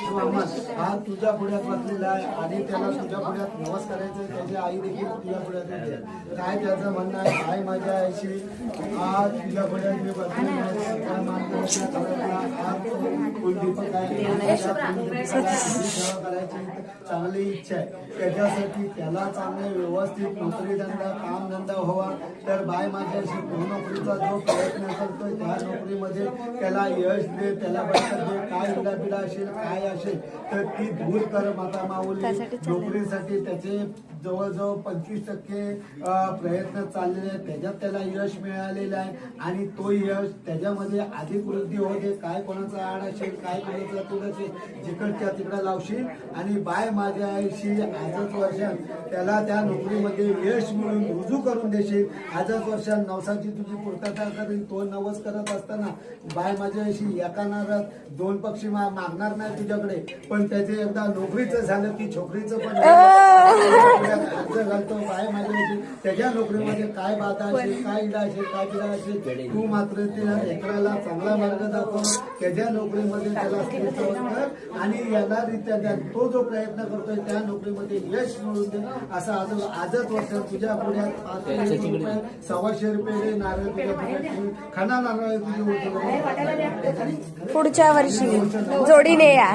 हा तुझ्या पुढ्यात बसलेला आहे आणि त्याला तुझ्या पुढ्यात नवस करायचं. त्याची आई देखील तुझ्या पुढ्यात येते. काय त्याचं म्हणणं आहे, आई माझ्या आईशी आज तुझ्या पुढ्यात मी बसलेला आहे. सगळ्या माणसाच्या घरातला आज कुलदीपक आहे. सेवा करायची चांगली इच्छा आहे. त्याच्यासाठी त्याला चांगले व्यवस्थित नोकरीधंदा कामधंदा व्हावा. तर बाय माझ्याशी नोकरीचा जो प्रयत्न करतोय त्या नोकरीमध्ये त्याला यश दे, त्याला बढत दे. काय इडापिडा असेल काय असेल तर ती दूर कर माता माऊली. नोकरीसाठी त्याचे जवळजवळ 25% प्रयत्न चाललेले आहेत. त्याच्यात त्याला यश मिळालेलं आहे आणि तो यश त्याच्यामध्ये अधिक वृद्धी होते. काय कोणाचा आड असेल काय कोणाचा तुड असेल जिकडच्या तिकडे लावशील आणि बाय माझ्या आईशी आजच वर्षात त्याला त्या नोकरीमध्ये यश मिळून रुजू करून देशील. आजच वर्षात नवसाची तुझी पूर्तता करेल. तो नवस करत असताना बाय माझ्या आईशी एका नारात 2 पक्षी मागणार नाही तुझ्याकडे, पण त्याचे एकदा नोकरीचं झालं की छोकरीचं पण अर्ज घालतो. बाय माझ्या आईशी त्याच्या नोकरीमध्ये काय बाधा असेल काय इडा असेल काय पिडा असेल तू मात्र त्या लेकराला चांगला मार्ग दाखव. त्याच्या नोकरीमध्ये त्याला स्थिर कर आणि याला रित्या तो जो प्रयत्न करतोय त्या नोकरीमध्ये यश मिळून दे. असं आजच वर्ष तुझ्या पुढ्यात 500 रुपये 125 रुपये नारळ तुझ्या पुढ्यात खाना नारळ तुझी पुढच्या वर्षी जोडीने या.